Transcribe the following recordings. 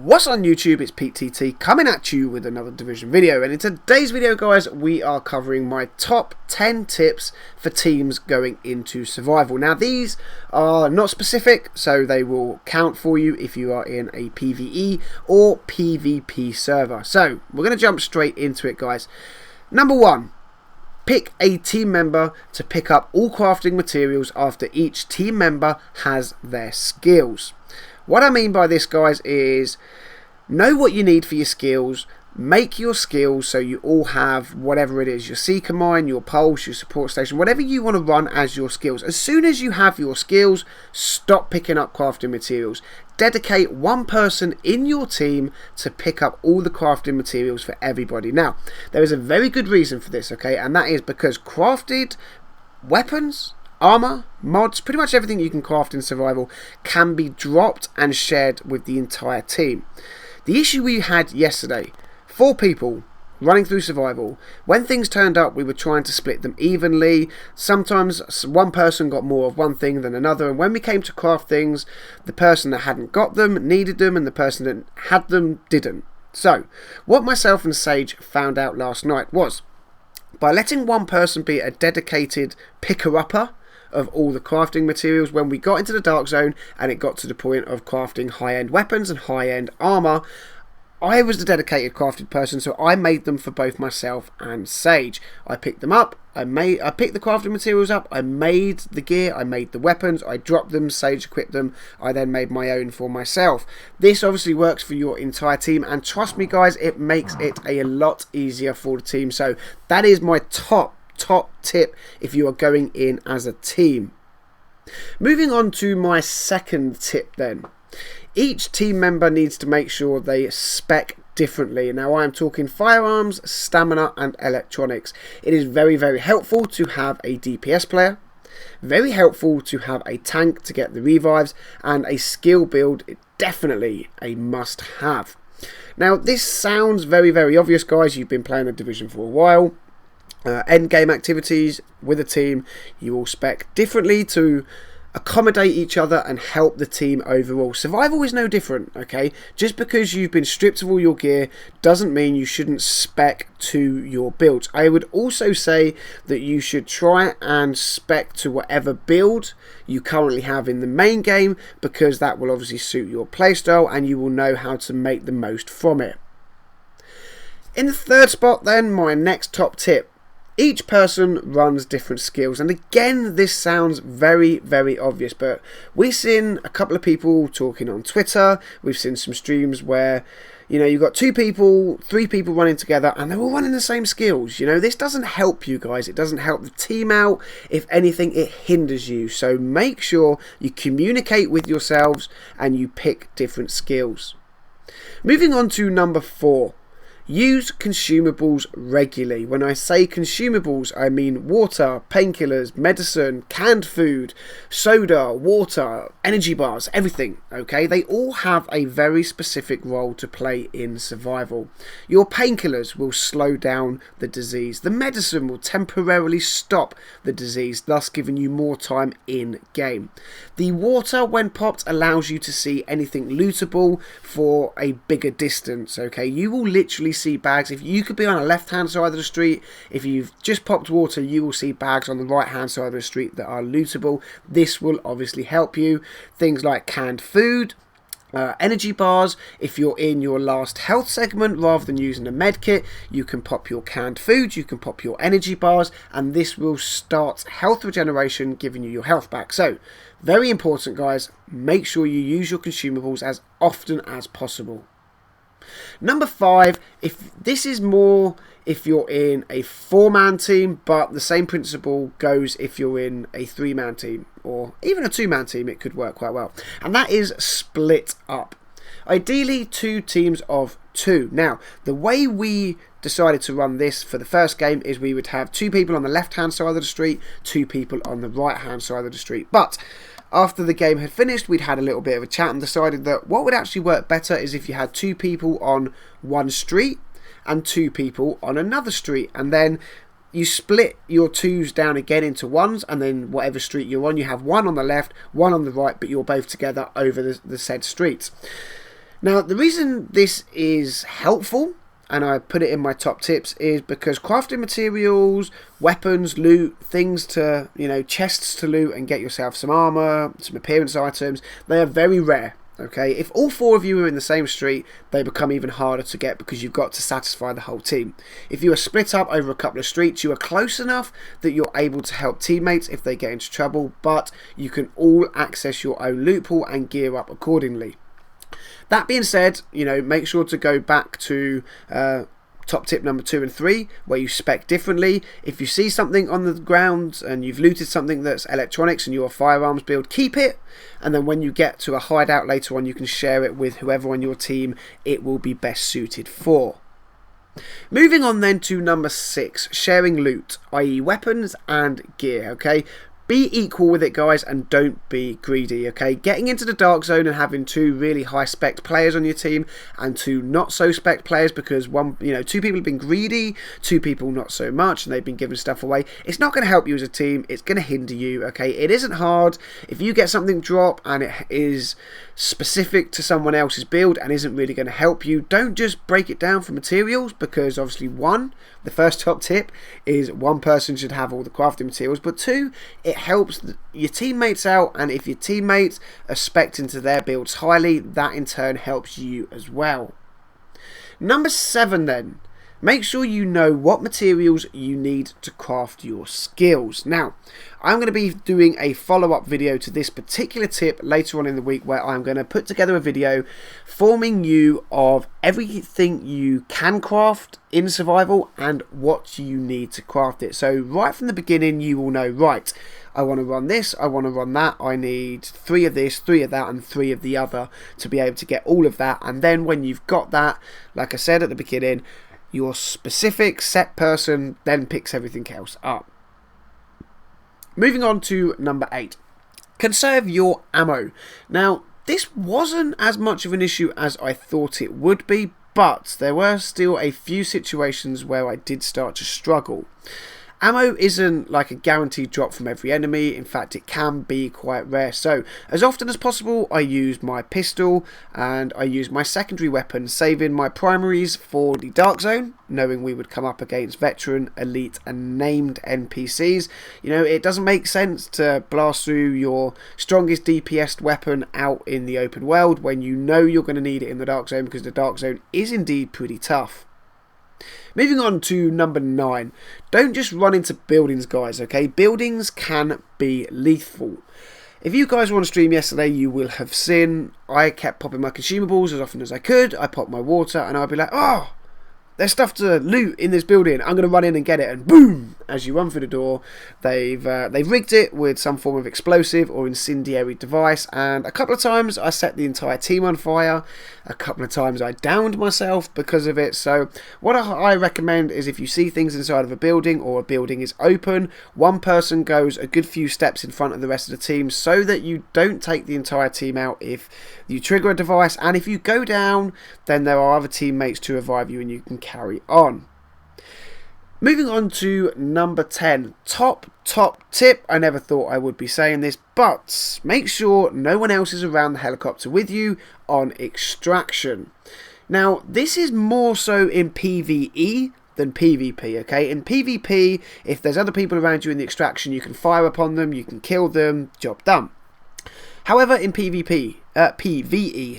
What's on YouTube? It's Pete TT coming at you with another Division video, and in today's video guys we are covering my top 10 tips for teams going into survival. Now these are not specific, so they will count for you if you are in a PvE or PvP server. So we're going to jump straight into it guys. Number 1. Pick a team member to pick up all crafting materials after each team member has their skills. What I mean by this guys is know what you need for your skills, make your skills so you all have whatever it is, your seeker mine, your pulse, your support station, whatever you want to run as your skills. As soon as you have your skills, stop picking up crafting materials. Dedicate one person in your team to pick up all the crafting materials for everybody. Now, there is a very good reason for this, okay, and that is because crafted weapons, armor, mods, pretty much everything you can craft in survival can be dropped and shared with the entire team. The issue we had yesterday, 4 people running through survival. When things turned up, we were trying to split them evenly. Sometimes one person got more of one thing than another, and when we came to craft things, the person that hadn't got them needed them, and the person that had them didn't. So, what myself and Sage found out last night was, by letting one person be a dedicated picker-upper of all the crafting materials, when we got into the dark zone and it got to the point of crafting high-end weapons and high-end armor, I was the dedicated crafted person, so I made them for both myself and Sage. I picked them up, I picked the crafting materials up, I made the gear, I made the weapons, I dropped them, Sage equipped them, I then made my own for myself. This obviously works for your entire team, and trust me guys, it makes it a lot easier for the team. So that is my top tip if you are going in as a team. Moving on to my second tip then. Each team member needs to make sure they spec differently. Now I am talking firearms, stamina and electronics. It is very helpful to have a DPS player, very helpful to have a tank to get the revives, and a skill build, definitely a must have. Now this sounds very obvious guys, you've been playing the Division for a while. End game activities with a team, you all spec differently to accommodate each other and help the team overall. Survival is no different, okay? Just because you've been stripped of all your gear doesn't mean you shouldn't spec to your builds. I would also say that you should try and spec to whatever build you currently have in the main game, because that will obviously suit your playstyle and you will know how to make the most from it. In the third spot then, my next top tip. Each person runs different skills, and again this sounds very obvious, but we've seen a couple of people talking on Twitter, we've seen some streams where, you know, you've got 2 people, 3 people running together and they're all running the same skills. You know, this doesn't help you guys, it doesn't help the team out. If anything, it hinders you. So make sure you communicate with yourselves and you pick different skills. Moving on to number 4. Use consumables regularly. When I say consumables, I mean water, painkillers, medicine, canned food, soda, water, energy bars, everything, okay? They all have a very specific role to play in survival. Your painkillers will slow down the disease. The medicine will temporarily stop the disease, thus giving you more time in game. The water, when popped, allows you to see anything lootable for a bigger distance, okay? You will literally see bags. If you could be on the left hand side of the street, if you've just popped water, you will see bags on the right hand side of the street that are lootable. This will obviously help you. Things like canned food, energy bars. If you're in your last health segment, rather than using a med kit, you can pop your canned food, you can pop your energy bars, and this will start health regeneration, giving you your health back. So very important guys, make sure you use your consumables as often as possible. Number 5, if this is more if you're in a 4-man team, but the same principle goes if you're in a 3-man team or even a 2-man team, it could work quite well, and that is split up. Ideally 2 teams of 2. Now the way we decided to run this for the first game is we would have 2 people on the left hand side of the street, 2 people on the right hand side of the street, but after the game had finished, we'd had a little bit of a chat and decided that what would actually work better is if you had 2 people on one street and 2 people on another street, and then you split your 2s down again into 1s, and then whatever street you're on, you have 1 on the left, 1 on the right, but you're both together over the said streets. Now, the reason this is helpful, and I put it in my top tips, is because crafting materials, weapons, loot, things to, chests to loot and get yourself some armor, some appearance items, they are very rare. Okay, if all 4 of you are in the same street, they become even harder to get because you've got to satisfy the whole team. If you are split up over a couple of streets, you are close enough that you're able to help teammates if they get into trouble, but you can all access your own loot pool and gear up accordingly. That being said, make sure to go back to top tip number 2 and 3, where you spec differently. If you see something on the ground and you've looted something that's electronics and you're a firearms build, keep it, and then when you get to a hideout later on, you can share it with whoever on your team it will be best suited for. Moving on then to number 6, sharing loot, i.e. weapons and gear. Okay, be equal with it, guys, and don't be greedy, okay? Getting into the dark zone and having 2 really high spec players on your team and 2 not so spec players because 2 people have been greedy, 2 people not so much, and they've been giving stuff away. It's not going to help you as a team. It's going to hinder you, okay? It isn't hard. If you get something drop and it is specific to someone else's build and isn't really going to help you, don't just break it down for materials, because obviously the first top tip is 1 person should have all the crafting materials, but 2, it helps your teammates out, and if your teammates are spec'd into their builds highly, that in turn helps you as well. Number 7 then, make sure you know what materials you need to craft your skills. Now, I'm going to be doing a follow-up video to this particular tip later on in the week, where I'm going to put together a video informing you of everything you can craft in survival and what you need to craft it. So right from the beginning, you will know, right, I want to run this, I want to run that, I need 3 of this, 3 of that, and 3 of the other to be able to get all of that. And then when you've got that, like I said at the beginning, your specific set person then picks everything else up. Moving on to number 8. Conserve your ammo. Now, this wasn't as much of an issue as I thought it would be, but there were still a few situations where I did start to struggle. Ammo isn't like a guaranteed drop from every enemy. In fact, it can be quite rare. So as often as possible, I use my pistol and I use my secondary weapon, saving my primaries for the dark zone, knowing we would come up against veteran, elite and named NPCs. It doesn't make sense to blast through your strongest DPS weapon out in the open world when you know you're going to need it in the dark zone, because the dark zone is indeed pretty tough. Moving on to number 9. Don't just run into buildings, guys, okay? Buildings can be lethal. If you guys were on stream yesterday, you will have seen I kept popping my consumables as often as I could. I popped my water and I'd be like, oh, there's stuff to loot in this building. I'm going to run in and get it. And boom, as you run through the door, they've rigged it with some form of explosive or incendiary device. And a couple of times I set the entire team on fire. A couple of times I downed myself because of it. So what I recommend is, if you see things inside of a building or a building is open, 1 person goes a good few steps in front of the rest of the team so that you don't take the entire team out if you trigger a device. And if you go down, then there are other teammates to revive you and you can carry on. Moving on to number 10. Top tip. I never thought I would be saying this, but make sure no one else is around the helicopter with you on extraction. Now, this is more so in PvE than PvP, okay? In PvP, if there's other people around you in the extraction, you can fire upon them, you can kill them, job done. However, in PvE,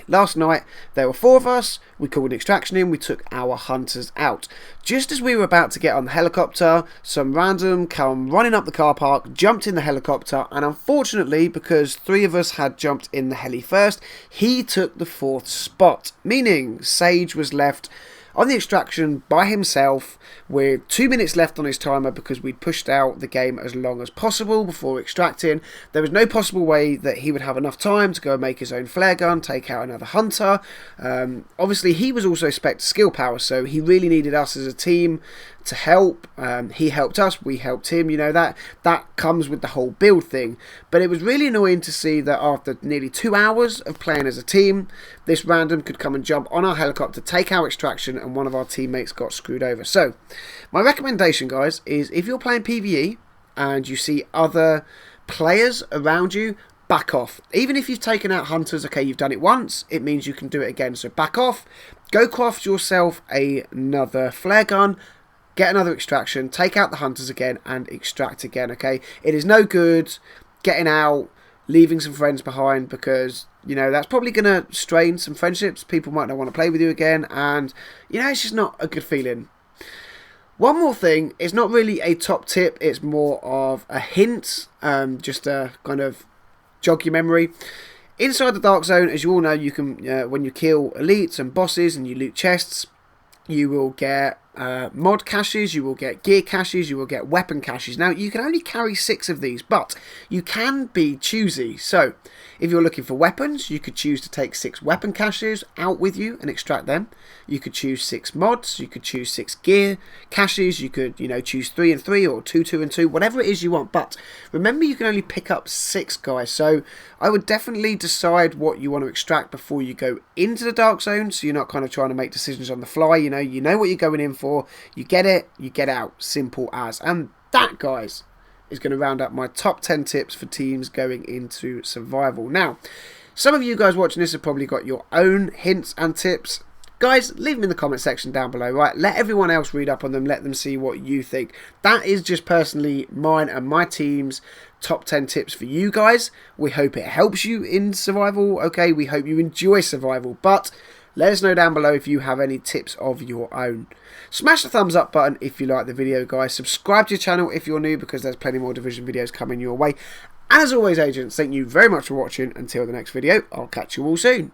last night there were 4 of us, we called an extraction in, we took our hunters out. Just as we were about to get on the helicopter, some random come running up the car park, jumped in the helicopter, and unfortunately, because 3 of us had jumped in the heli first, he took the 4th spot, meaning Sage was left on the extraction by himself with 2 minutes left on his timer, because we'd pushed out the game as long as possible before extracting. There was no possible way that he would have enough time to go and make his own flare gun, take out another hunter. Obviously he was also spec skill power, so he really needed us as a team to help. He helped us, we helped him, that comes with the whole build thing. But it was really annoying to see that after nearly 2 hours of playing as a team, this random could come and jump on our helicopter, take our extraction, and one of our teammates got screwed over. So my recommendation, guys, is if you're playing PvE and you see other players around you, back off. Even if you've taken out hunters, okay, you've done it once, it means you can do it again. So back off, go craft yourself another flare gun, get another extraction, take out the hunters again, and extract again, okay? It is no good getting out, leaving some friends behind, because, you know, that's probably going to strain some friendships. People might not want to play with you again, and, you know, it's just not a good feeling. One more thing, it's not really a top tip, it's more of a hint, just to kind of jog your memory. Inside the Dark Zone, as you all know, you can, when you kill elites and bosses and you loot chests, you will get mod caches, you will get gear caches, you will get weapon caches. Now, you can only carry 6 of these, but you can be choosy. So, if you're looking for weapons, you could choose to take 6 weapon caches out with you and extract them. You could choose 6 mods, you could choose 6 gear caches, you could, you know, choose 3 and 3 or 2, 2 and 2, whatever it is you want. But remember, you can only pick up 6, guys. So, I would definitely decide what you want to extract before you go into the Dark Zone, so you're not kind of trying to make decisions on the fly. You know what you're going in for. You get it, you get out. Simple as. And that, guys, is going to round up my top 10 tips for teams going into survival. Now, some of you guys watching this have probably got your own hints and tips. Guys, leave them in the comment section down below, right? Let everyone else read up on them. Let them see what you think. That is just personally mine and my team's top 10 tips for you guys. We hope it helps you in survival, okay? We hope you enjoy survival, but let us know down below if you have any tips of your own. Smash the thumbs up button if you like the video, guys. Subscribe to your channel if you're new, because there's plenty more Division videos coming your way. And as always, agents, thank you very much for watching. Until the next video, I'll catch you all soon.